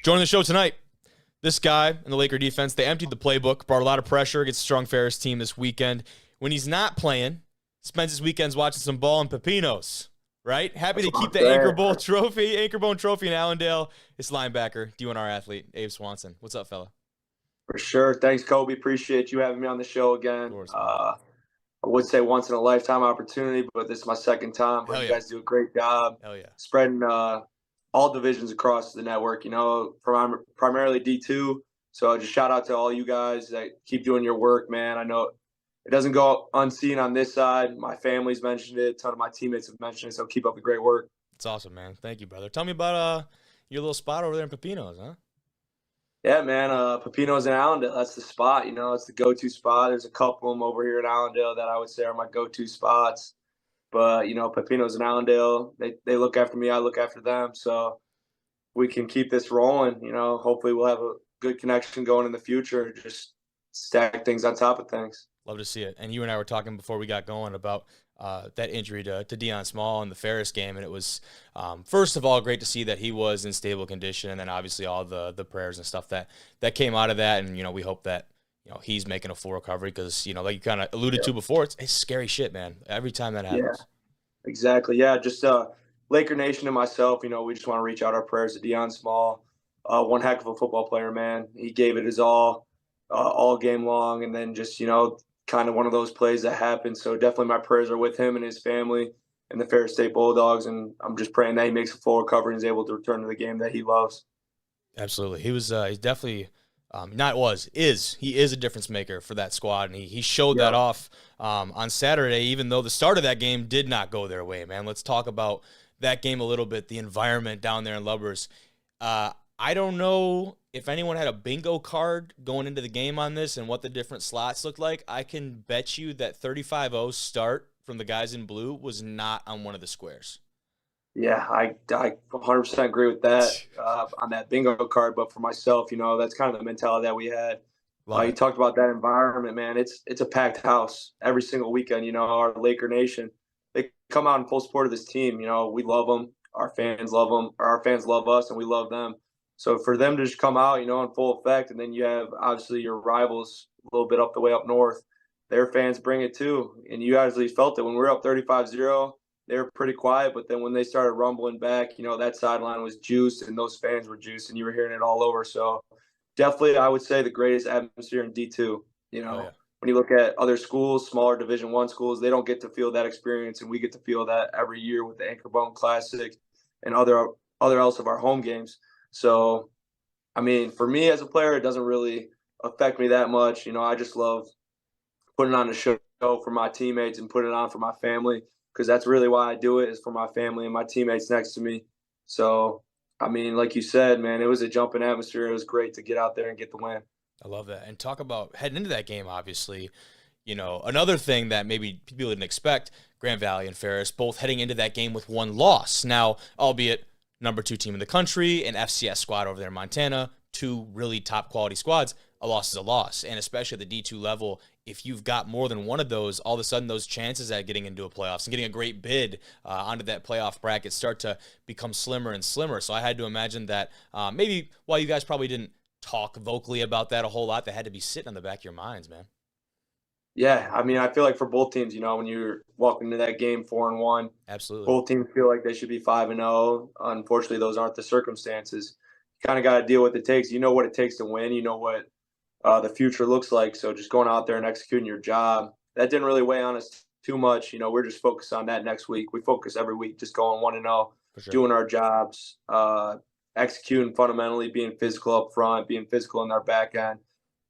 Joining the show tonight, this guy and the Laker defense, they emptied the playbook, brought a lot of pressure against a strong Ferris team this weekend. When he's not playing, spends his weekends watching some ball and pepinos, right? Happy to keep the Anchor Bone Trophy in Allendale. It's linebacker, D1R athlete, Abe Swanson. What's up, fella? For sure. Thanks, Kobe. Appreciate you having me on the show Of again. course, man. I would say once in a lifetime opportunity, but this is my second time. But Hell you yeah. guys do a great job Hell yeah. spreading all divisions across the network, primarily D2. So just shout out to all you guys that keep doing your work, man. I know it doesn't go unseen on this side. My family's mentioned it. A ton of my teammates have mentioned it. So keep up the great work. It's awesome, man. Thank you, brother. Tell me about your little spot over there in Pepinos, huh? Yeah, man. Pepino's in Allendale. That's the spot. It's the go-to spot. There's a couple of them over here in Allendale that I would say are my go-to spots. But Pepino's in Allendale. They look after me. I look after them. So we can keep this rolling. Hopefully we'll have a good connection going in the future. Just stack things on top of things. Love to see it. And you and I were talking before we got going about that injury to Deion Small in the Ferris game, and it was first of all great to see that he was in stable condition, and then obviously all the prayers and stuff that came out of that, and we hope that he's making a full recovery because like you kind of alluded to before, it's scary shit, man. Every time that happens. Yeah, exactly. Yeah, just Laker Nation and myself. We just want to reach out our prayers to Deion Small. One heck of a football player, man. He gave it his all game long, and then just kind of one of those plays that happened. So definitely my prayers are with him and his family and the Ferris State Bulldogs. And I'm just praying that he makes a full recovery and is able to return to the game that he loves. Absolutely. He was, he's definitely, he is a difference maker for that squad. And he showed that off on Saturday, even though the start of that game did not go their way, man. Let's talk about that game a little bit, the environment down there in Lubbers. I don't know if anyone had a bingo card going into the game on this and what the different slots looked like. I can bet you that 35-0 start from the guys in blue was not on one of the squares. Yeah, I 100% agree with that on that bingo card. But for myself, that's kind of the mentality that we had. You talked about that environment, man. It's a packed house every single weekend. Our Laker Nation, they come out in full support of this team. We love them. Our fans love them. Or our fans love us, and we love them. So for them to just come out, in full effect, and then you have obviously your rivals a little bit up the way up north, their fans bring it too. And you actually felt it when we were up 35-0. They were pretty quiet, but then when they started rumbling back, that sideline was juiced and those fans were juiced, and you were hearing it all over. So definitely, I would say the greatest atmosphere in D2. When you look at other schools, smaller Division I schools, they don't get to feel that experience, and we get to feel that every year with the Anchor Bone Classic and other else of our home games. So, I mean, for me as a player, it doesn't really affect me that much. I just love putting on a show for my teammates and putting it on for my family because that's really why I do it, is for my family and my teammates next to me. So, I mean, like you said, man, it was a jumping atmosphere. It was great to get out there and get the win. I love that. And talk about heading into that game, obviously, another thing that maybe people didn't expect, Grand Valley and Ferris both heading into that game with one loss. Now, albeit number 2 team in the country, an FCS squad over there in Montana, 2 really top quality squads, a loss is a loss. And especially at the D2 level, if you've got more than one of those, all of a sudden those chances at getting into a playoffs and getting a great bid onto that playoff bracket start to become slimmer and slimmer. So I had to imagine that maybe while you guys probably didn't talk vocally about that a whole lot, that had to be sitting on the back of your minds, man. Yeah, I mean, I feel like for both teams, when you're walking into that game 4-1, absolutely, both teams feel like they should be 5-0. Unfortunately, those aren't the circumstances. You kind of got to deal with what it takes. You know what it takes to win. You know what the future looks like. So just going out there and executing your job, that didn't really weigh on us too much. We're just focused on that next week. We focus every week just going 1-0, doing our jobs, executing fundamentally, being physical up front, being physical in our back end.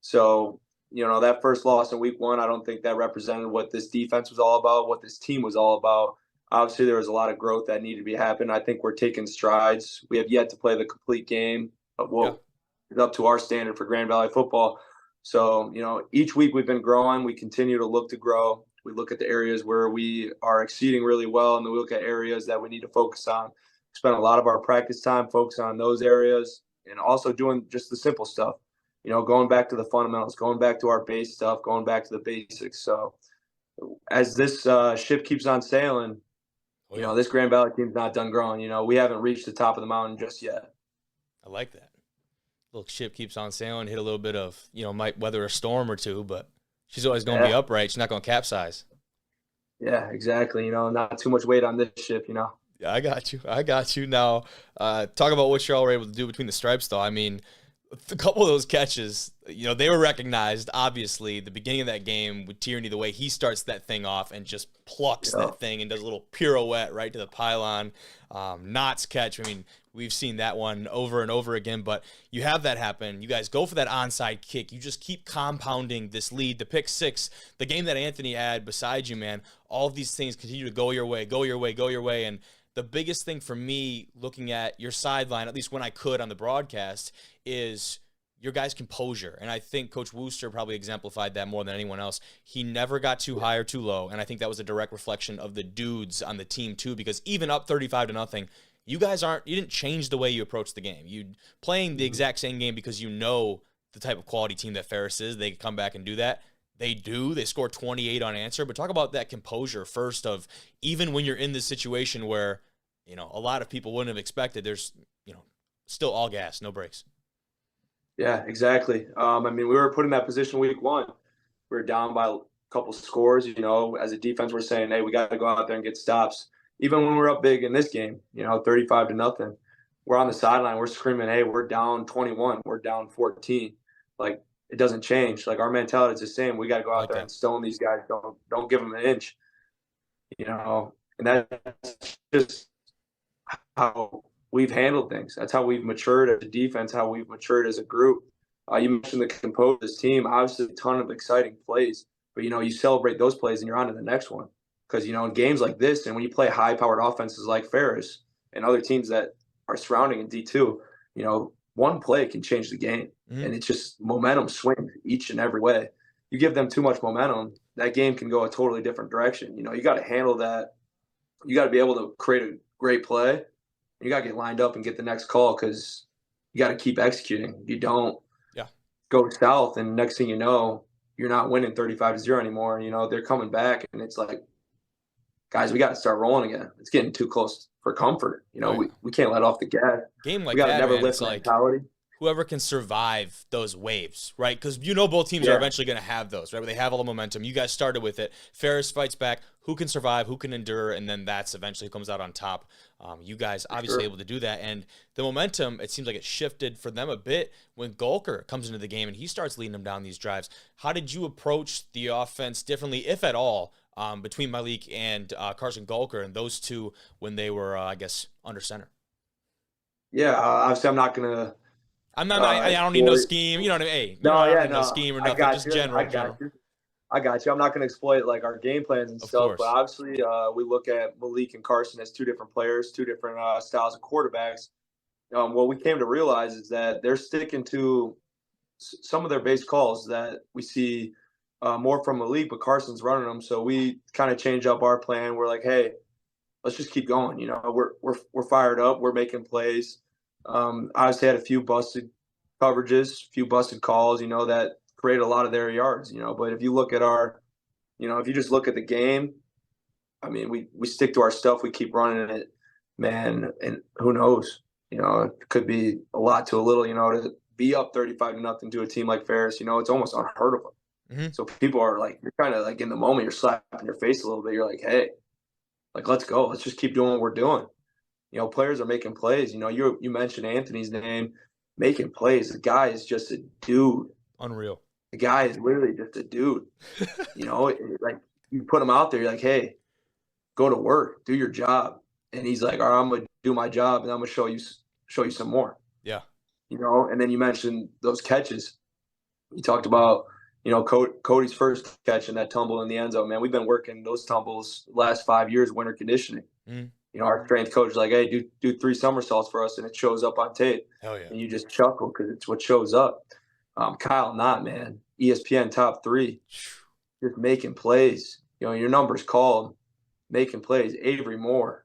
So that first loss in week 1, I don't think that represented what this defense was all about, what this team was all about. Obviously, there was a lot of growth that needed to be happened. I think we're taking strides. We have yet to play the complete game of what is up to our standard for Grand Valley football. So, each week we've been growing. We continue to look to grow. We look at the areas where we are exceeding really well, and then we look at areas that we need to focus on. We spend a lot of our practice time focusing on those areas and also doing just the simple stuff. Going back to the fundamentals, going back to our base stuff, going back to the basics. So as this ship keeps on sailing, this Grand Valley team's not done growing. We haven't reached the top of the mountain just yet. I like that. Little ship keeps on sailing, hit a little bit of, might weather a storm or two, but she's always going to be upright. She's not going to capsize. Yeah, exactly. Not too much weight on this ship. Yeah, I got you. Now, talk about what y'all were able to do between the stripes, though. I mean, a couple of those catches, they were recognized, obviously, the beginning of that game with Tierney, the way he starts that thing off and just plucks that thing and does a little pirouette right to the pylon. Knott's catch, I mean, we've seen that one over and over again, but you have that happen. You guys go for that onside kick. You just keep compounding this lead. The pick six, the game that Anthony had beside you, man, all of these things continue to go your way, and the biggest thing for me looking at your sideline, at least when I could on the broadcast, is your guys' composure. And I think Coach Wooster probably exemplified that more than anyone else. He never got too high or too low, and I think that was a direct reflection of the dudes on the team too, because even up 35-0, you guys you didn't change the way you approached the game. You playing the exact same game because you know the type of quality team that Ferris is. They come back and do that. They do. They score 28 unanswered. But talk about that composure first of even when you're in this situation where, a lot of people wouldn't have expected, there's, still all gas, no brakes. Yeah, exactly. I mean, we were put in that position week one. We were down by a couple scores, as a defense, we're saying, hey, we got to go out there and get stops. Even when we're up big in this game, 35-0, we're on the sideline. We're screaming, hey, we're down 21. We're down 14. Like, it doesn't change. Like, our mentality is the same. We got to go out there and stone these guys. Don't give them an inch, and that's just how we've handled things. That's how we've matured as a defense, how we've matured as a group. You mentioned the composed this team. Obviously, a ton of exciting plays, but, you celebrate those plays and you're on to the next one. Because, in games like this and when you play high-powered offenses like Ferris and other teams that are surrounding in D2, one play can change the game. Mm-hmm. And it's just momentum swings each and every way. You give them too much momentum, that game can go a totally different direction. You got to handle that. You got to be able to create a great play. You got to get lined up and get the next call because you got to keep executing. You don't go south, and next thing you know, you're not winning 35-0 anymore. They're coming back, and it's like, guys, we got to start rolling again. It's getting too close for comfort. We can't let off the gas. Game like we got to that, never man, lift mentality. Whoever can survive those waves, right? Because both teams are eventually going to have those, right? Where they have all the momentum. You guys started with it. Ferris fights back. Who can survive? Who can endure? And then that's eventually comes out on top. You guys obviously able to do that. And the momentum, it seems like it shifted for them a bit when Golker comes into the game and he starts leading them down these drives. How did you approach the offense differently, if at all, between Malik and Carson Golker and those two when they were, under center? Yeah, obviously I'm not going to – I don't need no scheme. You know what I mean? Hey, no scheme or nothing. Just general. I got you. I'm not going to exploit our game plans and stuff. But obviously, we look at Malik and Carson as two different players, two different styles of quarterbacks. What we came to realize is that they're sticking to some of their base calls that we see more from Malik, but Carson's running them. So we kind of change up our plan. We're like, hey, let's just keep going. We're fired up. We're making plays. Obviously had a few busted coverages, a few busted calls, that created a lot of their yards, but if you look at if you just look at the game, I mean, we stick to our stuff. We keep running it, man. And who knows, it could be a lot to a little, to be up 35-0 to a team like Ferris, it's almost unheard of. Mm-hmm. So people are like, you're kind of like in the moment, you're slapping your face a little bit. You're like, hey, like, let's go. Let's just keep doing what we're doing. Players are making plays. You mentioned Anthony's name, making plays. The guy is just a dude. Unreal. The guy is literally just a dude. Like you put him out there, you're like, hey, go to work, do your job. And he's like, all right, I'm going to do my job, and I'm going to show you some more. Yeah. And then you mentioned those catches. You talked about, Cody's first catch and that tumble in the end zone. Man, we've been working those tumbles the last 5 years, winter conditioning. Mm. Our strength coach is like, hey, do 3 somersaults for us, and it shows up on tape. Hell yeah. And you just chuckle because it's what shows up. Kyle Knott, man, ESPN top 3, just making plays. Your number's called, making plays. Avery Moore.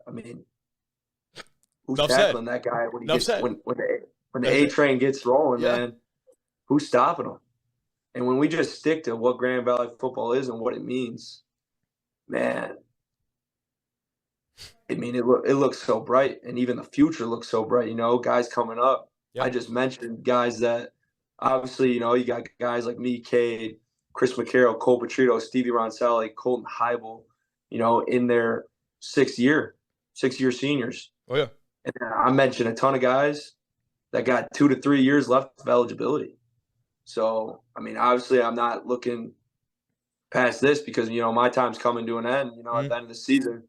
I mean, who's tackling that guy when the A train gets rolling, man? Who's stopping him? And when we just stick to what Grand Valley football is and what it means, man, I mean, it looks so bright, and even the future looks so bright. Guys coming up. I Yep. just mentioned guys that obviously, you got guys like me, Cade, Chris McCarroll, Cole Petrito, Stevie Roncelli, Colton Heibel, in their sixth year seniors. Oh yeah. And I mentioned a ton of guys that got 2 to 3 years left of eligibility. So, I mean, obviously, I'm not looking past this because my time's coming to an end. At the end of the season,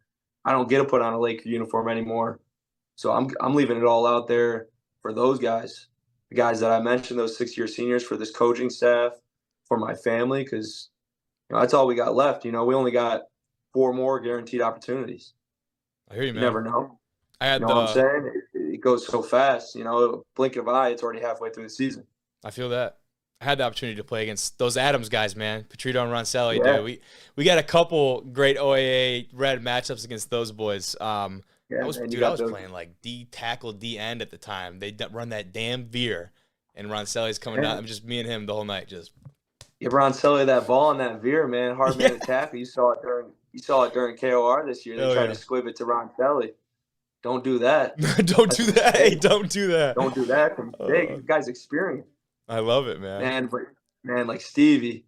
I don't get to put on a Laker uniform anymore. So I'm leaving it all out there for those guys, the guys that I mentioned, those 6-year seniors, for this coaching staff, for my family, because that's all we got left. We only got 4 more guaranteed opportunities. I hear you, You man. never know. I had What I'm saying? It goes so fast. Blink of an eye, it's already halfway through the season. I feel that. I had the opportunity to play against those Adams guys, man. Petrito and Roncelli, Yeah. dude. We got a couple great OAA red matchups against those boys. Yeah, I was man, playing like D tackle, D end at the time. They run that damn veer, and Roncelli's coming down. I'm just me and him the whole night. Just give Roncelli that ball and that veer, man. Hard man to tackle. You saw it during KOR this year. They tried to squib it to Roncelli. Don't do that. Don't do that. Hey, don't do that. Don't do that. This guy's experienced. I love it, man. Man, like Stevie.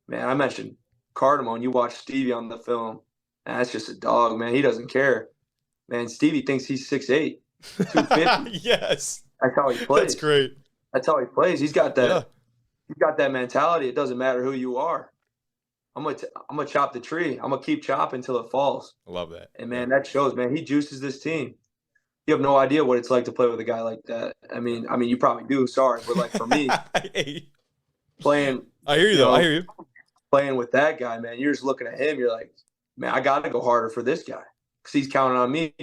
Man, I mentioned Cardamone. You watch Stevie on the film. Man, that's just a dog, man. He doesn't care. Man, Stevie thinks he's 6'8", 250. Yes. That's how he plays. That's great. That's how he plays. He's got that. Yeah. He's got that mentality. It doesn't matter who you are. I'm gonna chop the tree. I'm gonna keep chopping until it falls. I love that. And man, that shows, man. He juices this team. You have no idea what it's like to play with a guy like that. I mean, you probably do. Sorry, but like for me, playing. I hear you though. I hear you. Playing with that guy, man. You're just looking at him. You're like, man, I got to go harder for this guy because he's counting on me.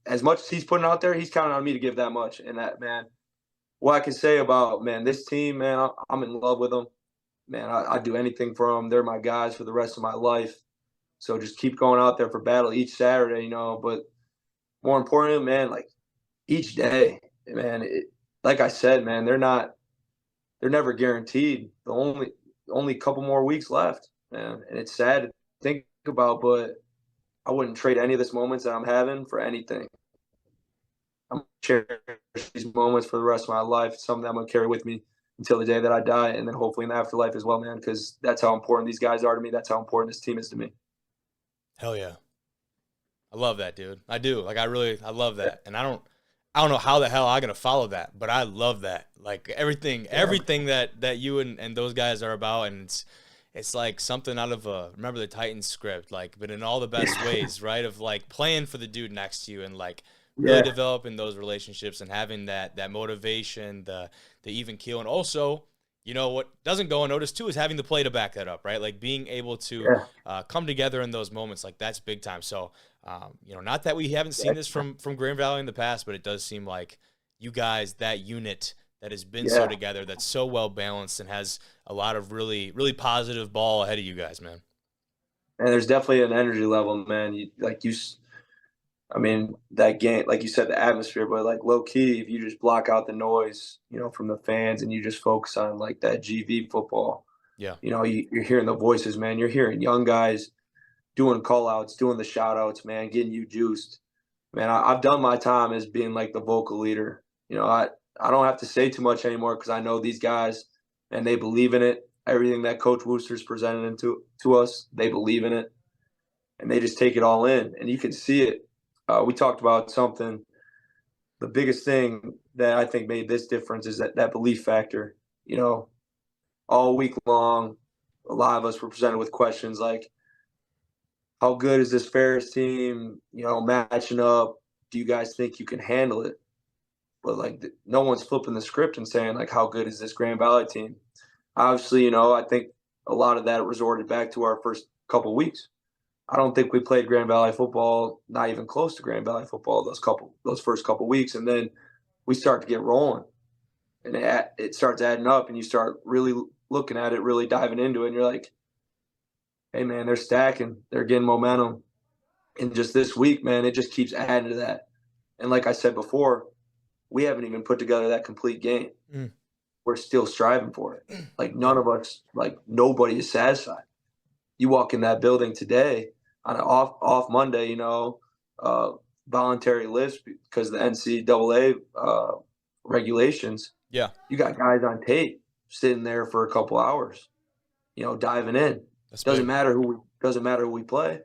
As much as he's putting out there, he's counting on me to give that much. And that, man, what I can say about, man, this team, man, I'm in love with them. Man, I'd do anything for them. They're my guys for the rest of my life. So just keep going out there for battle each Saturday, But more importantly, man, like each day, man, like I said, man, they're never guaranteed. The only couple more weeks left, man. And it's sad to think about, but I wouldn't trade any of these moments that I'm having for anything. I'm going to cherish these moments for the rest of my life. It's something I'm going to carry with me until the day that I die, and then hopefully in the afterlife as well, man, because that's how important these guys are to me. That's how important this team is to me. Hell yeah. I love that, dude. I do. Like, I love that. And I don't know how the hell I'm going to follow that, but I love that. Like, everything that you and those guys are about, and it's like something out of Remember the Titans script, like, but in all the best ways, right? Of, like, playing for the dude next to you and, like, really developing those relationships and having that motivation, the even keel. And also, what doesn't go unnoticed too is having the play to back that up, right? Like being able to come together in those moments, like that's big time. So, not that we haven't seen this from Grand Valley in the past, but it does seem like you guys, that unit that has been so together, that's so well balanced and has a lot of really, really positive ball ahead of you guys, man. And there's definitely an energy level, man. That game, like you said, the atmosphere, but like low key, if you just block out the noise, from the fans and you just focus on like that GV football, you're hearing the voices, man. You're hearing young guys doing call outs, doing the shout outs, man, getting you juiced. Man, I've done my time as being like the vocal leader. I don't have to say too much anymore because I know these guys and they believe in it. Everything that Coach Wooster's presented to us, they believe in it. And they just take it all in. And you can see it. We talked about something. The biggest thing that I think made this difference is that belief factor. All week long, a lot of us were presented with questions like, how good is this Ferris team, matching up? Do you guys think you can handle it? But, like, no one's flipping the script and saying, like, how good is this Grand Valley team? Obviously, I think a lot of that resorted back to our first couple weeks. I don't think we played Grand Valley football, not even close to Grand Valley football those first couple weeks. And then we start to get rolling. And it starts adding up, and you start really looking at it, really diving into it, and you're like, hey, man, they're stacking. They're getting momentum. And just this week, man, it just keeps adding to that. And like I said before, we haven't even put together that complete game. We're still striving for it. Like none of us, like nobody is satisfied. You walk in that building today on an off Monday, voluntary lifts because the NCAA regulations. Yeah. You got guys on tape sitting there for a couple hours, diving in. Doesn't matter who we play.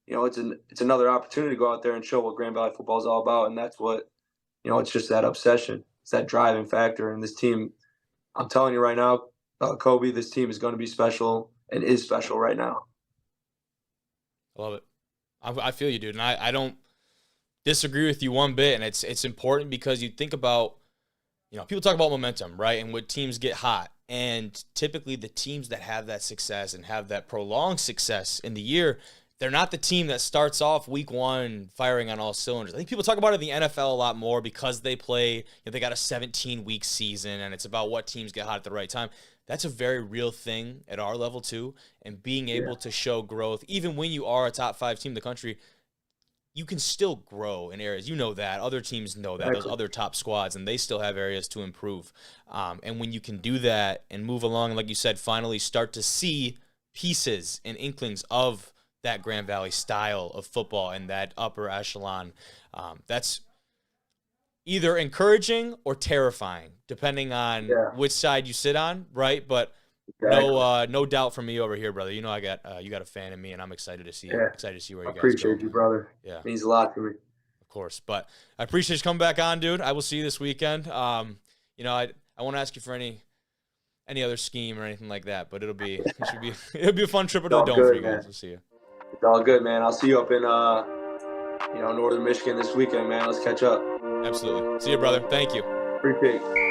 It's another opportunity to go out there and show what Grand Valley football is all about, and that's what it's just that obsession. It's that driving factor. And this team, I'm telling you right now, Kobe, this team is going to be special and is special right now. I love it. I feel you, dude, and I don't disagree with you one bit. And it's important because you think about, people talk about momentum, right? And when teams get hot, and typically the teams that have that success and have that prolonged success in the year, they're not the team that starts off week one firing on all cylinders. I think people talk about it in the NFL a lot more because they play, they got a 17-week season, and it's about what teams get hot at the right time. That's a very real thing at our level too, and being able to show growth, even when you are a top 5 team in the country, you can still grow in areas. You know that. Other teams know that. Those other top squads, and they still have areas to improve. And when you can do that and move along, like you said, finally start to see pieces and inklings of that Grand Valley style of football and that upper echelon, that's either encouraging or terrifying, depending on which side you sit on, right? But no doubt from me over here, brother. You got a fan in me, and I'm excited to see where you guys go. I appreciate you, brother. Yeah, it means a lot to me. Of course, but I appreciate you coming back on, dude. I will see you this weekend. I won't ask you for any other scheme or anything like that, but it'll be a fun trip to the dome for you guys. We'll see you. It's all good, man. I'll see you up in northern Michigan this weekend, man. Let's catch up. Absolutely. See you, brother. Thank you. Appreciate it.